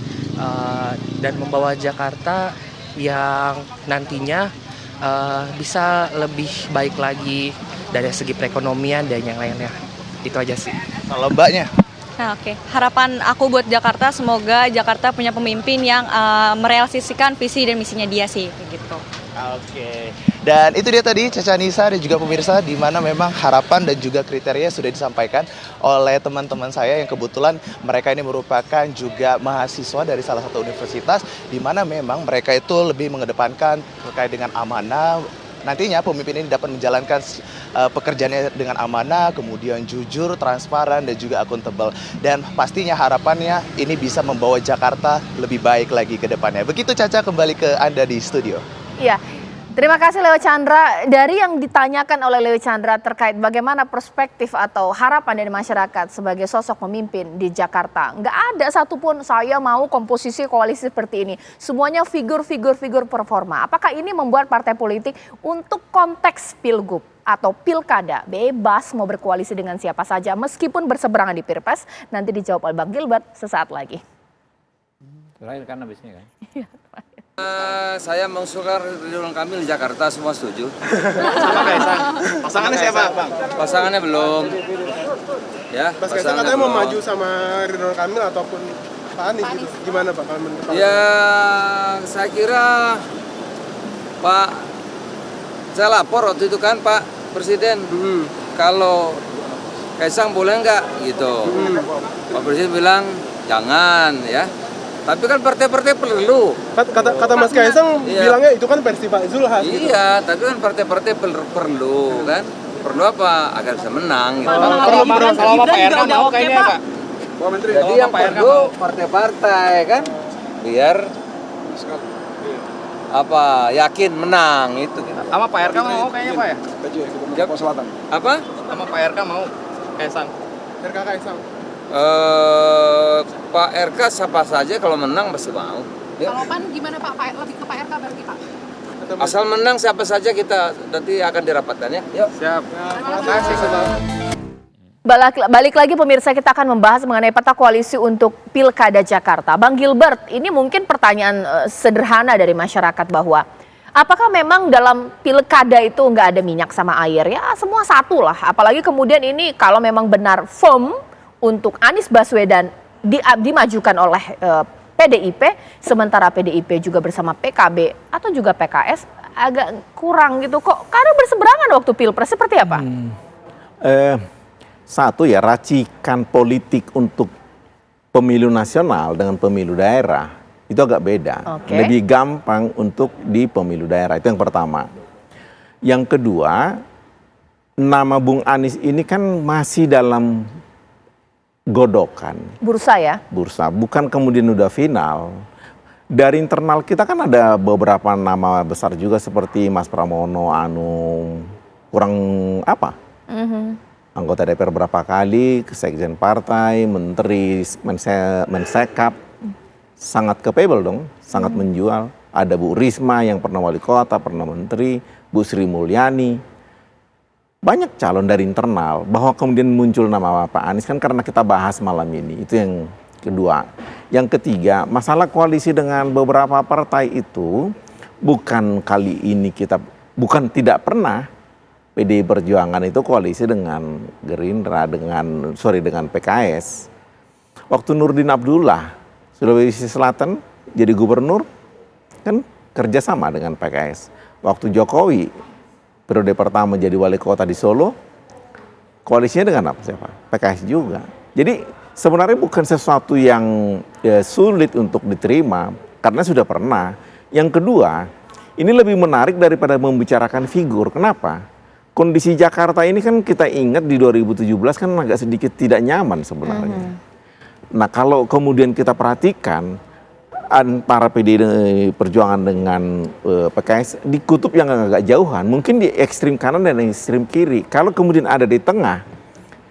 dan membawa Jakarta yang nantinya bisa lebih baik lagi dari segi perekonomian dan yang lainnya. Itu aja sih. Kalau Mbaknya? Nah, oke. Harapan aku buat Jakarta, semoga Jakarta punya pemimpin yang merealisasikan visi dan misinya dia sih, gitu. Oke. Dan itu dia tadi Caca Nisa dan juga pemirsa, di mana memang harapan dan juga kriteria sudah disampaikan oleh teman-teman saya yang kebetulan mereka ini merupakan juga mahasiswa dari salah satu universitas, di mana memang mereka itu lebih mengedepankan terkait dengan amanah. Nantinya pemimpin ini dapat menjalankan pekerjaannya dengan amanah, kemudian jujur, transparan, dan juga akuntabel. Dan pastinya harapannya ini bisa membawa Jakarta lebih baik lagi ke depannya. Begitu Caca, kembali ke Anda di studio. Iya, terima kasih Leo Chandra. Dari yang ditanyakan oleh Leo Chandra terkait bagaimana perspektif atau harapan dari masyarakat sebagai sosok pemimpin di Jakarta, nggak ada satupun saya mau komposisi koalisi seperti ini. Semuanya figur performa. Apakah ini membuat partai politik untuk konteks pilgub atau pilkada bebas mau berkoalisi dengan siapa saja meskipun berseberangan di Pilpres? Nanti dijawab oleh Bang Gilbert sesaat lagi. Terakhir kan habis ini kan? Saya mengusulkan Ridwan Kamil di Jakarta, semua setuju. Sama Kaisang. Pasangannya siapa, Bang? Pasangannya belum. Ya, Mas Kaisang katanya mau maju sama Ridwan Kamil ataupun Pak Anies gitu. Gimana Pak kalau menurut Pak? Ya, saya kira Pak, saya lapor waktu itu kan Pak Presiden, kalau Kaisang boleh nggak gitu. Pak Presiden bilang jangan ya. Tapi kan partai-partai perlu. Kata Mas Kaisang bilangnya itu kan versi Pak Zulhas. Iya, tapi kan partai-partai perlu kan. Perlu apa? Agar bisa menang. Gitu. Kalau Pak RK mau kayaknya Pak. Jadi yang perlu partai-partai kan, biar apa yakin menang itu. Sama Pak RK mau kayaknya Pak ya? Jakarta Selatan. Apa? Sama Pak RK mau Kaisang. RK Kaisang. Pak RK siapa saja kalau menang pasti mau. Ya. Kalau PAN gimana Pak? Lebih ke Pak RK berarti Pak? Asal menang siapa saja kita nanti akan dirapatkan ya. Yuk. Siap. Terima kasih. Balik lagi pemirsa, kita akan membahas mengenai peta koalisi untuk Pilkada Jakarta. Bang Gilbert, ini mungkin pertanyaan sederhana dari masyarakat bahwa apakah memang dalam pilkada itu nggak ada minyak sama air? Ya semua satu lah. Apalagi kemudian ini kalau memang benar firm untuk Anies Baswedan dimajukan oleh PDIP, sementara PDIP juga bersama PKB atau juga PKS agak kurang gitu kok. Karena berseberangan waktu Pilpres, seperti apa? Satu ya, racikan politik untuk pemilu nasional dengan pemilu daerah itu agak beda. Lebih gampang untuk di pemilu daerah, itu yang pertama. Yang kedua, nama Bung Anies ini kan masih dalam godokan. Bursa ya? Bursa, bukan kemudian udah final. Dari internal kita kan ada beberapa nama besar juga seperti Mas Pramono, kurang apa? Anggota DPR berapa kali, sekjen partai, menteri, mensekap, sangat capable dong, sangat menjual. ada Bu Risma yang pernah wali kota, pernah menteri, Bu Sri Mulyani. Banyak calon dari internal, bahwa kemudian muncul nama Pak Anies kan karena kita bahas malam ini. Itu yang kedua. Yang ketiga, masalah koalisi dengan beberapa partai itu bukan kali ini bukan tidak pernah PDI Perjuangan itu koalisi dengan Gerindra, dengan PKS. Waktu Nurdin Abdullah, Sulawesi Selatan jadi gubernur, kan kerjasama dengan PKS. Waktu Jokowi periode pertama jadi wali kota di Solo, koalisinya dengan siapa? PKS juga. Jadi sebenarnya bukan sesuatu yang sulit untuk diterima, karena sudah pernah. Yang kedua, ini lebih menarik daripada membicarakan figur. Kenapa? Kondisi Jakarta ini kan kita ingat di 2017 kan agak sedikit tidak nyaman sebenarnya. Nah kalau kemudian kita perhatikan, antara PDI Perjuangan dengan PKS di kutub yang agak jauhan, mungkin di ekstrim kanan dan ekstrim kiri. Kalau kemudian ada di tengah,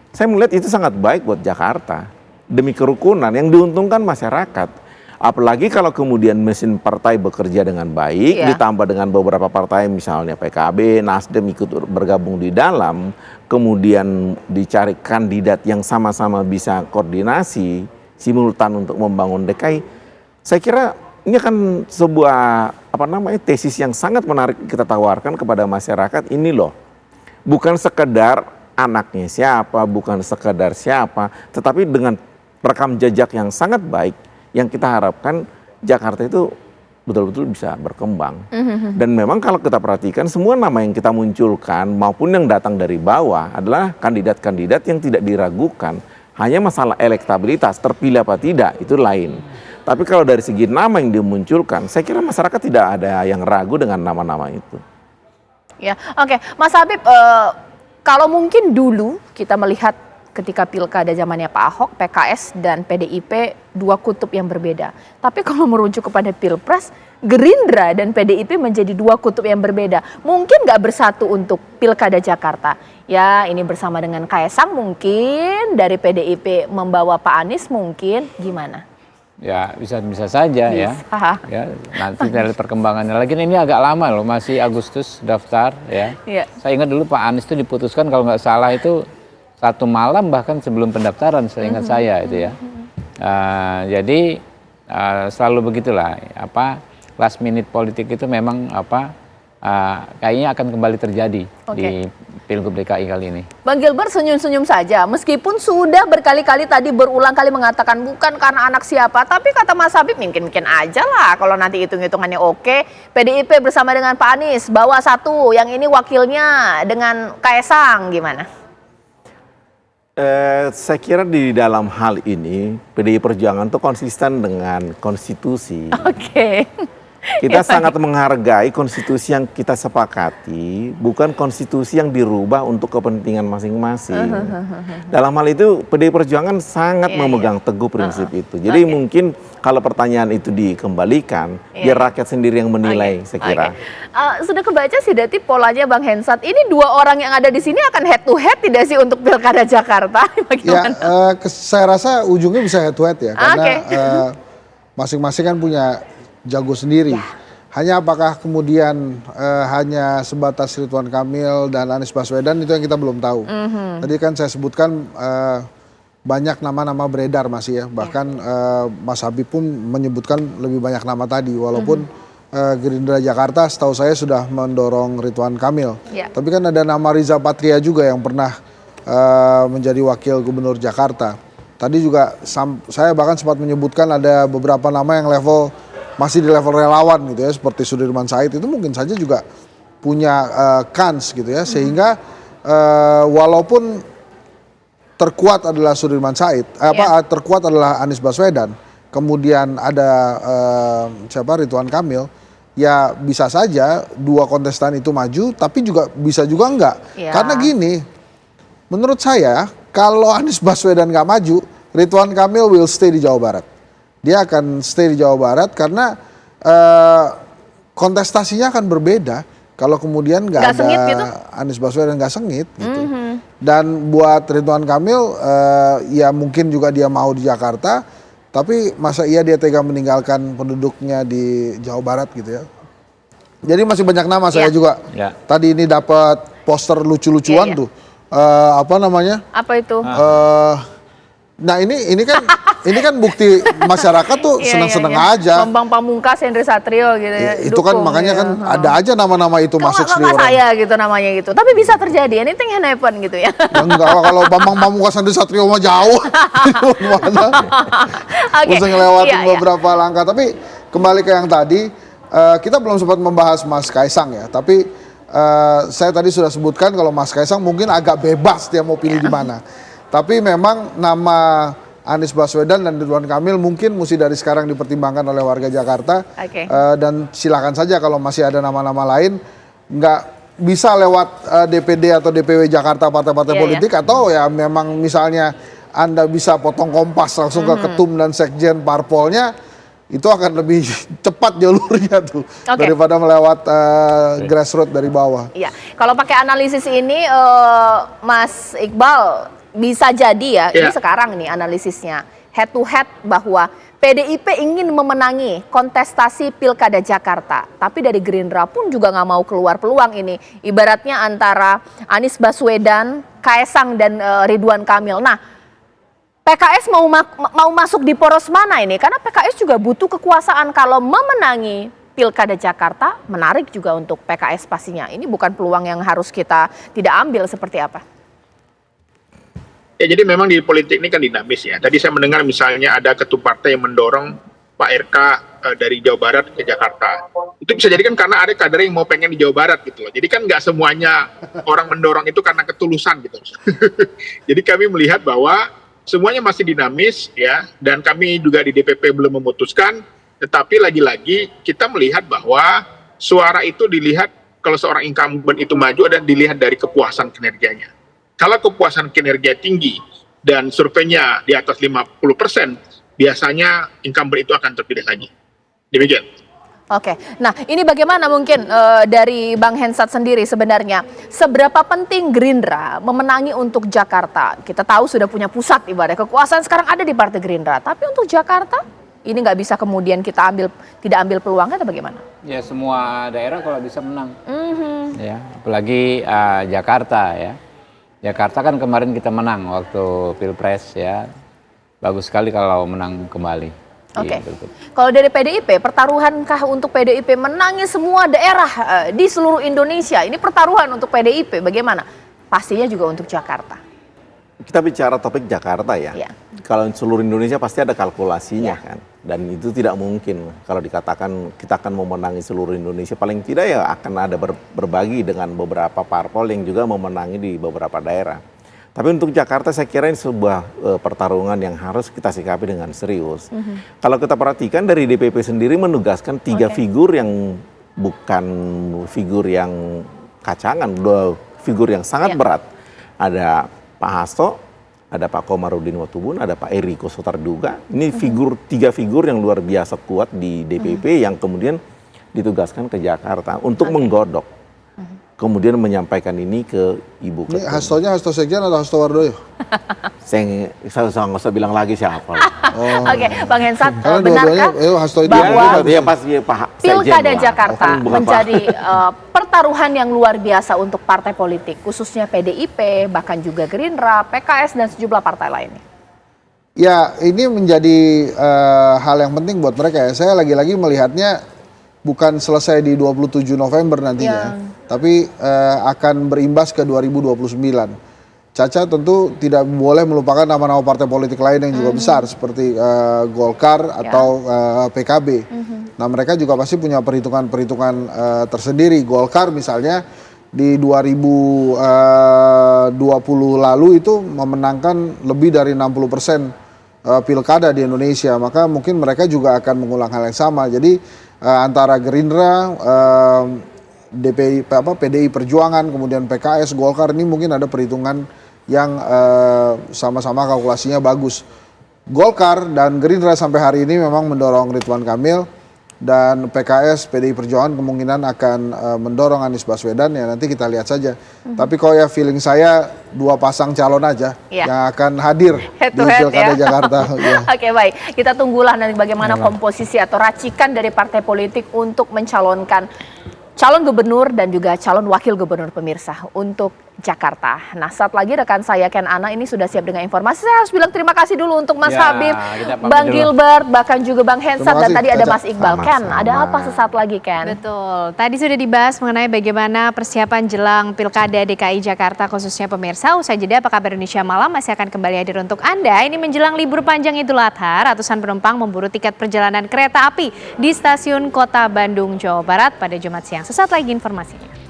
saya melihat itu sangat baik buat Jakarta. Demi kerukunan yang diuntungkan masyarakat. Apalagi kalau kemudian mesin partai bekerja dengan baik, ditambah dengan beberapa partai misalnya PKB, Nasdem ikut bergabung di dalam, kemudian dicari kandidat yang sama-sama bisa koordinasi simultan untuk membangun DKI. Saya kira ini akan sebuah tesis yang sangat menarik kita tawarkan kepada masyarakat. Ini loh, bukan sekedar anaknya siapa, bukan sekedar siapa, tetapi dengan rekam jejak yang sangat baik, yang kita harapkan Jakarta itu betul-betul bisa berkembang. Dan memang kalau kita perhatikan semua nama yang kita munculkan maupun yang datang dari bawah adalah kandidat-kandidat yang tidak diragukan. Hanya masalah elektabilitas, terpilih apa tidak, itu lain. Tapi kalau dari segi nama yang dimunculkan, saya kira masyarakat tidak ada yang ragu dengan nama-nama itu. Ya, oke. Mas Habib, kalau mungkin dulu kita melihat ketika pilkada zamannya Pak Ahok, PKS dan PDIP dua kutub yang berbeda. Tapi kalau merujuk kepada Pilpres, Gerindra dan PDIP menjadi dua kutub yang berbeda. Mungkin nggak bersatu untuk pilkada Jakarta. Ya, ini bersama dengan Kaesang mungkin, dari PDIP membawa Pak Anies mungkin, gimana? Ya bisa saja ya. Nanti dari perkembangannya lagi ini agak lama loh, masih Agustus daftar ya. Saya ingat dulu Pak Anies itu diputuskan kalau nggak salah itu 1 malam bahkan sebelum pendaftaran, saya ingat saya itu ya. Jadi selalu begitulah, last minute politik itu memang kayaknya akan kembali terjadi di Pilgub DKI kali ini. Bang Gilbert senyum-senyum saja, meskipun sudah berkali-kali tadi berulang kali mengatakan bukan karena anak siapa, tapi kata Mas Habib mungkin aja lah kalau nanti hitung-hitungannya oke. PDIP bersama dengan Pak Anies bawa satu, yang ini wakilnya dengan Kaesang, gimana? Saya kira di dalam hal ini PDI Perjuangan itu konsisten dengan konstitusi. Kita sangat menghargai konstitusi yang kita sepakati, bukan konstitusi yang dirubah untuk kepentingan masing-masing. Dalam hal itu PDI Perjuangan sangat memegang teguh prinsip itu. Jadi mungkin kalau pertanyaan itu dikembalikan, biar rakyat sendiri yang menilai, saya kira. Sudah kebaca sih Dati polanya Bang Hensat. Ini dua orang yang ada di sini akan head to head tidak sih untuk Pilkada Jakarta? Bagaimana? Saya rasa ujungnya bisa head to head ya, karena masing-masing kan punya jago sendiri. Hanya apakah kemudian hanya sebatas Ridwan Kamil dan Anies Baswedan, itu yang kita belum tahu. Tadi kan saya sebutkan banyak nama-nama beredar masih ya. Bahkan Mas Habib pun menyebutkan lebih banyak nama tadi. Walaupun Gerindra Jakarta setahu saya sudah mendorong Ridwan Kamil. Tapi kan ada nama Riza Patria juga yang pernah menjadi wakil gubernur Jakarta. Tadi juga saya bahkan sempat menyebutkan ada beberapa nama yang masih di level relawan gitu ya, seperti Sudirman Said, itu mungkin saja juga punya kans gitu ya, sehingga walaupun terkuat adalah Sudirman Said, terkuat adalah Anies Baswedan, kemudian ada Ridwan Kamil, ya bisa saja dua kontestan itu maju, tapi juga bisa juga enggak. Karena gini, menurut saya kalau Anies Baswedan nggak maju, Ridwan Kamil will stay di Jawa Barat. Dia akan stay di Jawa Barat karena kontestasinya akan berbeda kalau kemudian nggak ada gitu? Anies Baswedan, nggak sengit gitu. Dan buat Ridwan Kamil ya mungkin juga dia mau di Jakarta, Tapi masa iya dia tega meninggalkan penduduknya di Jawa Barat gitu ya. Jadi masih banyak nama saya juga. Tadi ini dapat poster lucu-lucuan tuh. Apa namanya? Apa itu? Nah ini kan bukti masyarakat tuh seneng-seneng aja. Bambang Pamungkas, Henry Satrio gitu ya. Itu kan makanya kan ada aja nama-nama itu masuk di orang. Saya gitu namanya gitu. Tapi bisa terjadi, anything can happen gitu ya. Ya enggak, kalau Bambang Pamungkas, Henry Satrio mah jauh. Mana? Bisa ngelewatin beberapa langkah. Tapi kembali ke yang tadi, kita belum sempat membahas Mas Kaisang ya. Tapi saya tadi sudah sebutkan kalau Mas Kaisang mungkin agak bebas dia mau pilih di mana. Tapi memang nama Anies Baswedan dan Ridwan Kamil mungkin mesti dari sekarang dipertimbangkan oleh warga Jakarta. Dan silakan saja kalau masih ada nama-nama lain, nggak bisa lewat DPD atau DPW Jakarta partai-partai politik, atau ya memang misalnya Anda bisa potong Kompas langsung ke ketum dan sekjen parpolnya, itu akan lebih cepat jalurnya tuh daripada melewat grassroots dari bawah. Iya, kalau pakai analisis ini Mas Iqbal, bisa jadi ya, ini sekarang nih analisisnya head to head bahwa PDIP ingin memenangi kontestasi Pilkada Jakarta, tapi dari Gerindra pun juga nggak mau keluar peluang ini. Ibaratnya antara Anies Baswedan, Kaisang dan Ridwan Kamil. Nah, PKS mau masuk di poros mana ini? Karena PKS juga butuh kekuasaan kalau memenangi Pilkada Jakarta. Menarik juga untuk PKS pastinya. Ini bukan peluang yang harus kita tidak ambil, seperti apa? Ya, jadi memang di politik ini kan dinamis ya. Tadi saya mendengar misalnya ada ketum partai yang mendorong Pak RK dari Jawa Barat ke Jakarta. Itu bisa jadi kan karena ada kader yang mau pengen di Jawa Barat gitu loh. Jadi kan nggak semuanya orang mendorong itu karena ketulusan gitu. Jadi kami melihat bahwa semuanya masih dinamis ya. Dan kami juga di DPP belum memutuskan. Tetapi lagi-lagi kita melihat bahwa suara itu dilihat kalau seorang incumbent itu maju dan dilihat dari kepuasan kinerjanya. Kalau kepuasan kinerja tinggi dan surveinya di atas 50%, biasanya incumbent itu akan terpilih lagi. Demikian. Oke, nah ini bagaimana mungkin dari Bang Hensat sendiri sebenarnya, seberapa penting Gerindra memenangi untuk Jakarta? Kita tahu sudah punya pusat ibarat kekuasaan sekarang ada di Partai Gerindra, tapi untuk Jakarta ini nggak bisa kemudian kita tidak ambil peluangnya atau bagaimana? Ya semua daerah kalau bisa menang, ya apalagi Jakarta ya. Jakarta kan kemarin kita menang waktu Pilpres ya, bagus sekali kalau menang kembali. Oke. Kalau dari PDIP, pertaruhankah untuk PDIP menangi semua daerah di seluruh Indonesia? Ini pertaruhan untuk PDIP, bagaimana? Pastinya juga untuk Jakarta. Kita bicara topik Jakarta ya. Kalau seluruh Indonesia pasti ada kalkulasinya kan. Dan itu tidak mungkin kalau dikatakan kita akan memenangi seluruh Indonesia. Paling tidak ya akan ada berbagi dengan beberapa parpol yang juga memenangi di beberapa daerah. Tapi untuk Jakarta saya kira ini sebuah pertarungan yang harus kita sikapi dengan serius. Kalau kita perhatikan dari DPP sendiri menugaskan 3 figur yang bukan figur yang kacangan, 2 figur yang sangat berat. Ada Pak Hasto, ada Pak Komarudin Watubun, ada Pak Eriko Sotarduga. Ini 3 figur yang luar biasa kuat di DPP yang kemudian ditugaskan ke Jakarta untuk menggodok. Kemudian menyampaikan ini ke Ibu Ketum. Ini Hastonya Hasto Sekjen atau Hasto Wardoyo? Saya nggak usah bilang lagi siapa. Oke, Bang Hensat, benarkah bahwa Pilkada Jakarta menjadi pertaruhan yang luar biasa untuk partai politik, khususnya PDIP, bahkan juga Gerindra, PKS, dan sejumlah partai lainnya? Ya, ini menjadi hal yang penting buat mereka ya. Saya lagi-lagi melihatnya bukan selesai di 27 November nantinya, tapi akan berimbas ke 2029. Caca tentu tidak boleh melupakan nama-nama partai politik lain yang juga besar seperti Golkar atau PKB. Nah, mereka juga pasti punya perhitungan-perhitungan tersendiri. Golkar misalnya di 2020 lalu itu memenangkan lebih dari 60% pilkada di Indonesia, maka mungkin mereka juga akan mengulang hal yang sama. Jadi antara Gerindra, PDI Perjuangan, kemudian PKS, Golkar ini mungkin ada perhitungan yang sama-sama kalkulasinya bagus. Golkar dan Gerindra sampai hari ini memang mendorong Ridwan Kamil dan PKS, PDI Perjuangan kemungkinan akan mendorong Anies Baswedan, ya nanti kita lihat saja. Tapi kok ya feeling saya 2 pasang calon aja yang akan hadir di Pilkada Jakarta. Oke, baik, kita tunggulah nanti bagaimana komposisi atau racikan dari partai politik untuk mencalonkan calon gubernur dan juga calon wakil gubernur pemirsa untuk Jakarta. Nah, saat lagi rekan saya Ken Ana ini sudah siap dengan informasi. Saya harus bilang terima kasih dulu untuk Mas Habib, Bang Gilbert, bahkan juga Bang Hensat, dan tadi ada Mas Iqbal. Ken, ada apa sesaat lagi, Ken? Betul, tadi sudah dibahas mengenai bagaimana persiapan jelang Pilkada DKI Jakarta khususnya pemirsa. Usai jeda, apa kabar Indonesia Malam masih akan kembali hadir untuk Anda. Ini menjelang libur panjang Idul Adha, ratusan penumpang memburu tiket perjalanan kereta api di stasiun Kota Bandung, Jawa Barat pada Jumat siang. Sesaat lagi informasinya.